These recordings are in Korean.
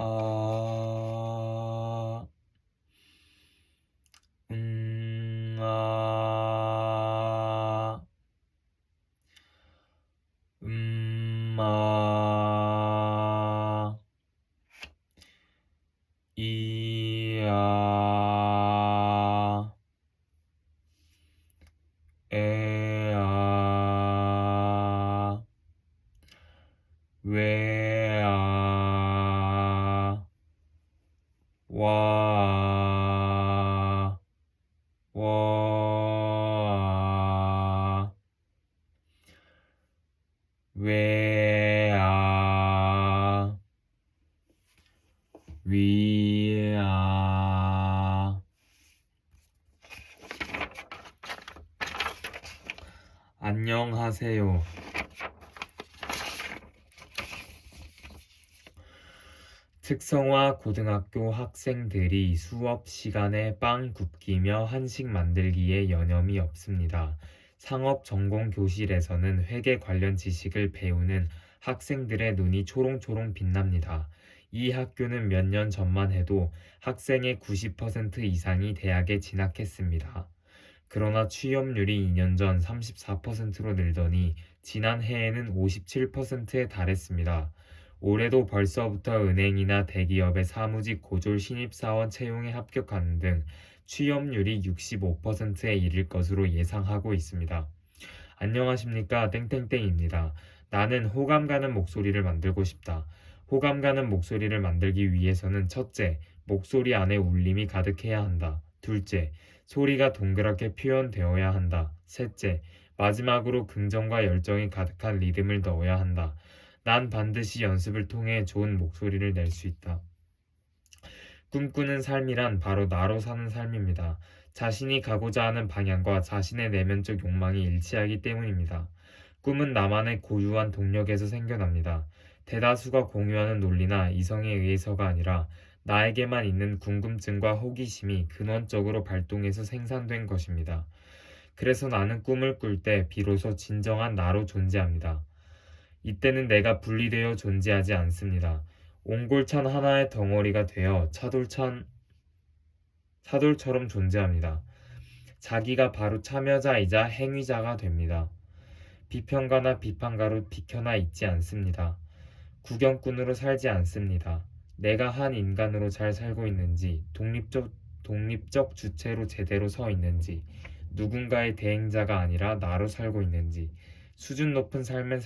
아, 아, 아, 이야, 에야, 왜야, 와, 와, 왜야, 위야. 안녕하세요. 특성화 고등학교 학생들이 수업 시간에 빵 굽기며 한식 만들기에 여념이 없습니다. 상업 전공 교실에서는 회계 관련 지식을 배우는 학생들의 눈이 초롱초롱 빛납니다. 이 학교는 몇 년 전만 해도 학생의 90% 이상이 대학에 진학했습니다. 그러나 취업률이 2년 전 34%로 늘더니 지난해에는 57%에 달했습니다. 올해도 벌써부터 은행이나 대기업의 사무직 고졸 신입사원 채용에 합격하는 등 취업률이 65%에 이를 것으로 예상하고 있습니다. 안녕하십니까 땡땡땡입니다. 나는 호감 가는 목소리를 만들고 싶다. 호감 가는 목소리를 만들기 위해서는 첫째, 목소리 안에 울림이 가득해야 한다. 둘째, 소리가 동그랗게 표현되어야 한다. 셋째, 마지막으로 긍정과 열정이 가득한 리듬을 넣어야 한다. 난 반드시 연습을 통해 좋은 목소리를 낼 수 있다. 꿈꾸는 삶이란 바로 나로 사는 삶입니다. 자신이 가고자 하는 방향과 자신의 내면적 욕망이 일치하기 때문입니다. 꿈은 나만의 고유한 동력에서 생겨납니다. 대다수가 공유하는 논리나 이성에 의해서가 아니라 나에게만 있는 궁금증과 호기심이 근원적으로 발동해서 생산된 것입니다. 그래서 나는 꿈을 꿀 때 비로소 진정한 나로 존재합니다. 이때는 내가 분리되어 존재하지 않습니다. 옹골찬 하나의 덩어리가 되어 차돌처럼 존재합니다. 자기가 바로 참여자이자 행위자가 됩니다. 비평가나 비판가로 비켜나 있지 않습니다. 구경꾼으로 살지 않습니다. 내가 한 인간으로 잘 살고 있는지, 독립적 주체로 제대로 서 있는지, 누군가의 대행자가 아니라 나로 살고 있는지, 수준 높은 삶을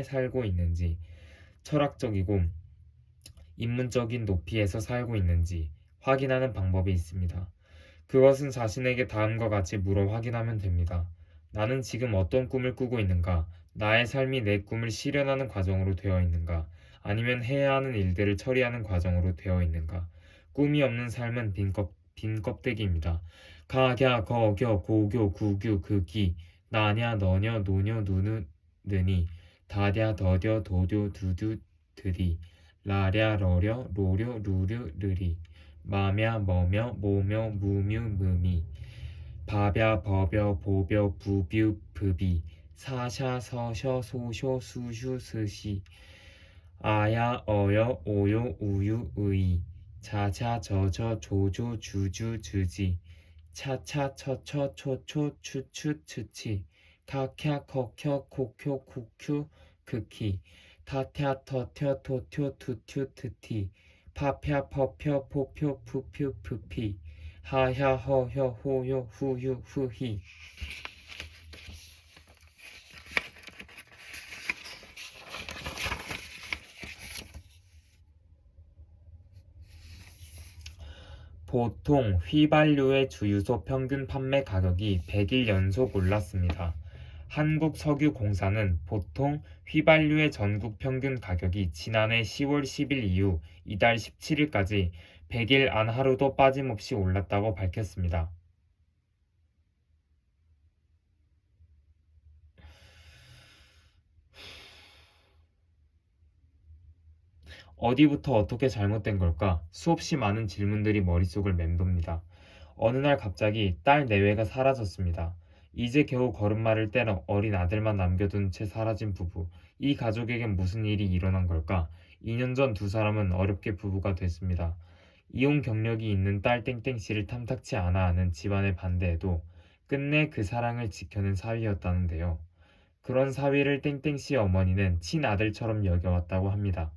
살고 있는지, 철학적이고 인문적인 높이에서 살고 있는지 확인하는 방법이 있습니다. 그것은 자신에게 다음과 같이 물어 확인하면 됩니다. 나는 지금 어떤 꿈을 꾸고 있는가? 나의 삶이 내 꿈을 실현하는 과정으로 되어 있는가? 아니면 해야 하는 일들을 처리하는 과정으로 되어 있는가? 꿈이 없는 삶은 빈 껍데기입니다. 가갸 거겨 고교 구규 극기 나냐 너냐 노냐 누누 느니 다랴 더뎌 도뎌 두두 드디 라랴 러려 로려 루르 르리 마며 머며 모며 무뮤 무미 바벼 버벼 보벼 부뷰 브비 사샤 서셔 소쇼 수슈 스시 아야 어여 오요 우유 의이 자자 저저 조조 주주 주지 차차 처처 초초 추추 추치 카캬 커켜 코쿄 쿠큐 크키 타թ야 터텨 토텨 투튜 트티 파펴 퍼펴 포표 푸퓨 푸피 하야 허혀 호요 후유 후히 보통 휘발유의 주유소 평균 판매 가격이 100일 연속 올랐습니다. 한국석유공사는 보통 휘발유의 전국 평균 가격이 지난해 10월 10일 이후 이달 17일까지 100일 안 하루도 빠짐없이 올랐다고 밝혔습니다. 어디부터 어떻게 잘못된 걸까? 수없이 많은 질문들이 머릿속을 맴돕니다. 어느 날 갑자기 딸 내외가 사라졌습니다. 이제 겨우 걸음마를 뗀 어린 아들만 남겨둔 채 사라진 부부. 이 가족에겐 무슨 일이 일어난 걸까? 2년 전 두 사람은 어렵게 부부가 됐습니다. 이혼 경력이 있는 딸 땡땡씨를 탐탁치 않아 하는 집안의 반대에도 끝내 그 사랑을 지켜낸 사위였다는데요. 그런 사위를 땡땡씨 어머니는 친아들처럼 여겨왔다고 합니다.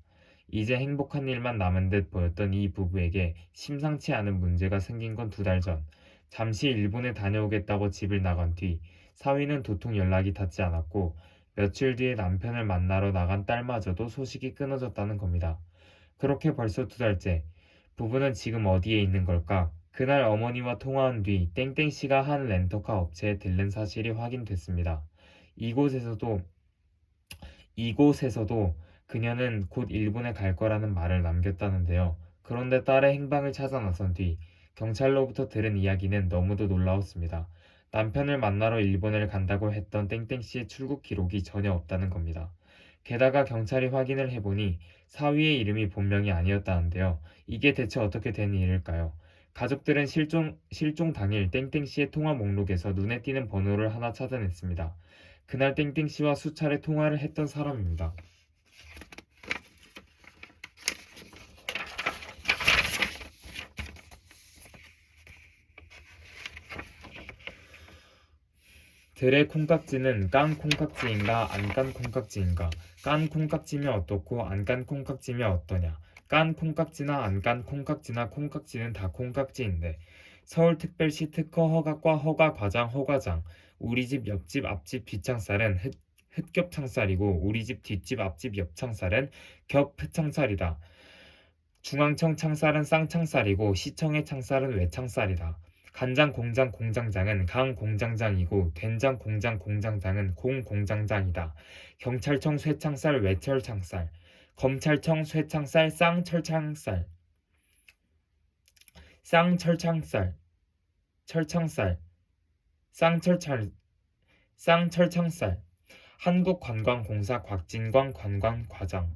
이제 행복한 일만 남은 듯 보였던 이 부부에게 심상치 않은 문제가 생긴 건 두 달 전. 잠시 일본에 다녀오겠다고 집을 나간 뒤 사위는 도통 연락이 닿지 않았고 며칠 뒤에 남편을 만나러 나간 딸마저도 소식이 끊어졌다는 겁니다. 그렇게 벌써 두 달째. 부부는 지금 어디에 있는 걸까? 그날 어머니와 통화한 뒤 땡땡씨가 한 렌터카 업체에 들른 사실이 확인됐습니다. 이곳에서도 이곳에서도 그녀는 곧 일본에 갈 거라는 말을 남겼다는데요. 그런데 딸의 행방을 찾아 나선 뒤 경찰로부터 들은 이야기는 너무도 놀라웠습니다. 남편을 만나러 일본을 간다고 했던 땡땡씨의 출국 기록이 전혀 없다는 겁니다. 게다가 경찰이 확인을 해보니 사위의 이름이 본명이 아니었다는데요. 이게 대체 어떻게 된 일일까요? 가족들은 실종 당일 땡땡씨의 통화 목록에서 눈에 띄는 번호를 하나 찾아냈습니다. 그날 땡땡씨와 수차례 통화를 했던 사람입니다. 들의 콩깍지는 깐 콩깍지인가 안 깐 콩깍지인가? 깐 콩깍지면 어떻고 안 깐 콩깍지면 어떠냐? 깐 콩깍지나 안 깐 콩깍지나 콩깍지는 다 콩깍지인데 서울특별시 특허 허가과 허가과장 허가장 우리 집 옆집 앞집 뒷창살은 흑겹 창살이고 우리 집 뒷집 앞집 옆 창살은 겹 흑창살이다. 중앙청 창살은 쌍창살이고 시청의 창살은 외창살이다. 간장 공장 공장장은 강 공장장이고 된장 공장 공장장은 공 공장장이다. 경찰청 쇠창살 외철창살, 검찰청 쇠창살 쌍철창살, 쌍철창살, 철창살, 쌍철철, 쌍철창살. 한국관광공사 곽진광 관광과장.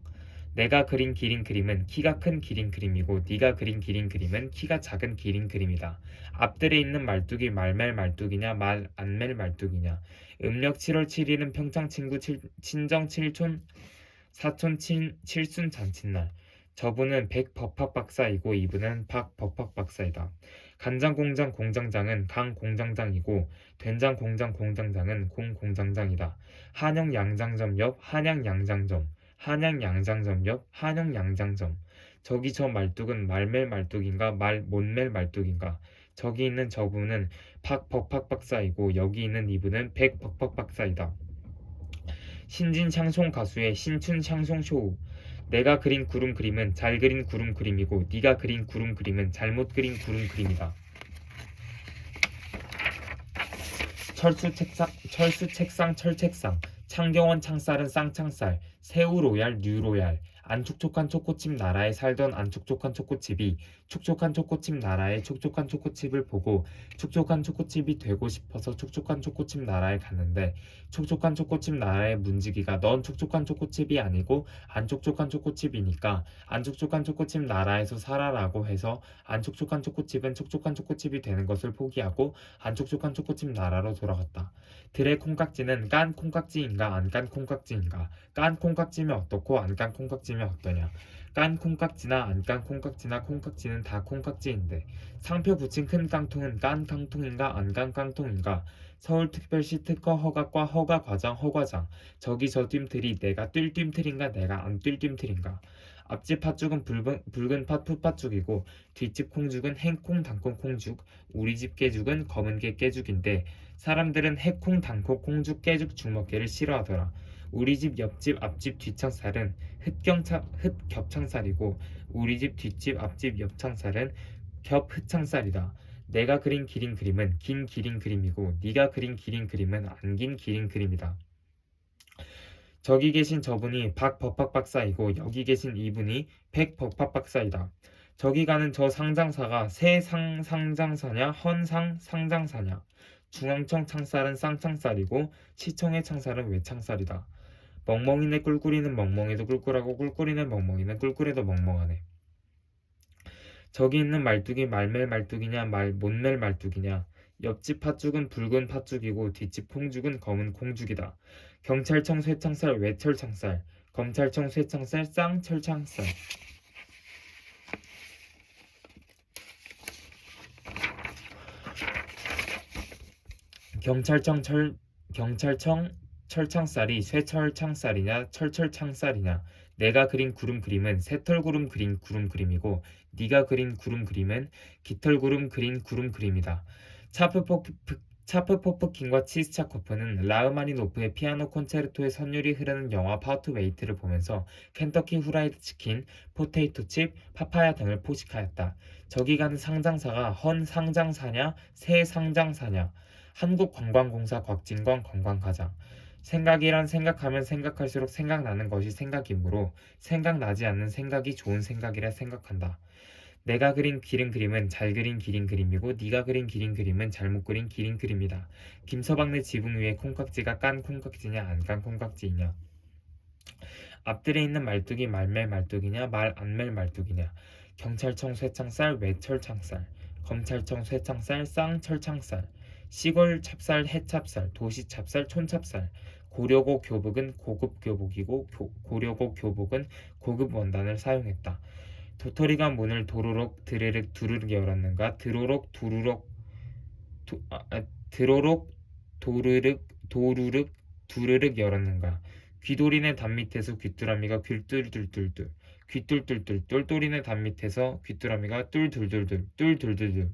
내가 그린 기린 그림은 키가 큰 기린 그림이고 네가 그린 기린 그림은 키가 작은 기린 그림이다. 앞들에 있는 말뚝이 말멜 말뚝이냐 말 안멜 말뚝이냐. 음력 7월 7일은 평창 친구 친정 7촌 사촌 칠순 잔칫날. 저분은 백 법학 박사이고 이분은 박 법학 박사이다. 간장 공장 공장장은 강 공장장이고 된장 공장 공장장은 공 공장장이다. 한영 양장점 옆 한양 양장점, 한양 양장점 옆 한영 양장점. 저기 저 말뚝은 말멜 말뚝인가 말 못멜 말뚝인가. 저기 있는 저분은 박 법학 박사이고 여기 있는 이분은 백 법학 박사이다. 신진 샹송 가수의 신춘 샹송 쇼우. 내가 그린 구름 그림은 잘 그린 구름 그림이고 네가 그린 구름 그림은 잘못 그린 구름 그림이다. 철수 책상 철책상. 창경원 창살은 쌍창살, 새우 로얄 뉴 로얄. 안 촉촉한 초코칩 나라에 살던 안 촉촉한 초코칩이 촉촉한 초코칩 나라의 촉촉한 초코칩을 보고 촉촉한 초코칩이 되고 싶어서 촉촉한 초코칩 나라에 갔는데 촉촉한 초코칩 나라의 문지기가 넌 촉촉한 초코칩이 아니고 안 촉촉한 초코칩이니까 안 촉촉한 초코칩 나라에서 살아라고 해서 안 촉촉한 초코칩은 촉촉한 초코칩이 되는 것을 포기하고 안 촉촉한 초코칩 나라로 돌아갔다. 들의 콩깍지는 깐 콩깍지인가 안 깐 콩깍지인가? 깐 콩깍지면 어떻고 안 깐 콩깍지면 어떠냐? 깐 콩깍지나 안 깐 콩깍지나 콩깍지는 다 콩깍지인데 상표 붙인 큰 깡통은 깐 깡통인가 안 깐 깡통인가? 서울특별시 특허 허가과 허가과장 허과장. 저기 저 뜀틀이 내가 뜀 뜀틀인가 내가 안 뜀 뜀틀인가? 앞집 팥죽은 붉은 팥 풋팥죽이고 뒷집 콩죽은 행콩 단콩 콩죽, 우리 집 깨죽은 검은 게 깨죽인데 사람들은 해콩 단콩 콩죽 깨죽 죽먹개를 싫어하더라. 우리 집 옆집 앞집 뒷창살은 흑겹창살이고 우리 집 뒷집 앞집 옆창살은 겹흑창살이다. 내가 그린 기린 그림은 긴 기린 그림이고 네가 그린 기린 그림은 안 긴 기린 그림이다. 저기 계신 저분이 박 법학 박사이고 여기 계신 이분이 백 법학 박사이다. 저기 가는 저 상장사가 상장사냐 상장사냐. 중앙청 창살은 쌍창살이고 시청의 창살은 외창살이다. 멍멍이네 꿀꿀이는 멍멍이도 꿀꿀하고 꿀꿀이네 멍멍이는 꿀꿀해도 멍멍하네. 저기 있는 말뚝이 말멜 말뚝이냐 말 못멜 말뚝이냐. 옆집 팥죽은 붉은 팥죽이고 뒷집 콩죽은 검은 콩죽이다. 경찰청 쇠창살 외철창살, 검찰청 쇠창살 쌍철창살. 경찰청 철창살이 쇠철창살이냐 철철창살이냐. 내가 그린 구름 그림은 새털구름 그린 구름 그림이고 네가 그린 구름 그림은 깃털구름 그린 구름 그림이다. 차프포프킨과 치스차코프는 라흐마니노프의 피아노 콘체르토의 선율이 흐르는 영화 파우트 웨이트를 보면서 켄터키 후라이드 치킨, 포테이토 칩, 파파야 등을 포식하였다. 저기 가는 상장사가 헌 상장사냐 새 상장사냐. 한국관광공사 곽진광 관광과장. 생각이란 생각하면 생각할수록 생각나는 것이 생각이므로 생각나지 않는 생각이 좋은 생각이라 생각한다. 내가 그린 기린 그림은 잘 그린 기린 그림이고 네가 그린 기린 그림은 잘못 그린 기린 그림이다. 김서방네 지붕 위에 콩깍지가 깐 콩깍지냐 안 깐 콩깍지이냐. 앞들에 있는 말뚝이 말멜 말뚝이냐 말 안 멜 말뚝이냐. 경찰청 쇠창살 외철창살. 검찰청 쇠창살 쌍철창살. 시골 찹쌀 해찹쌀 도시 찹쌀 촌찹쌀. 고려고 교복은 고급 교복이고 고려고 교복은 고급 원단을 사용했다. 도토리가 문을 도로록 드르륵 두르륵 열었는가. 드로록 도르륵 도루륵 두르륵 열었는가. 귀돌이네 담 밑에서 귀뚜라미가 귤뚫뚫뚫뚫 귀뚫뚫뚫 똘똘이네 담 밑에서 귀뚜라미가 뚫둘둘둘 뚫둘둘둘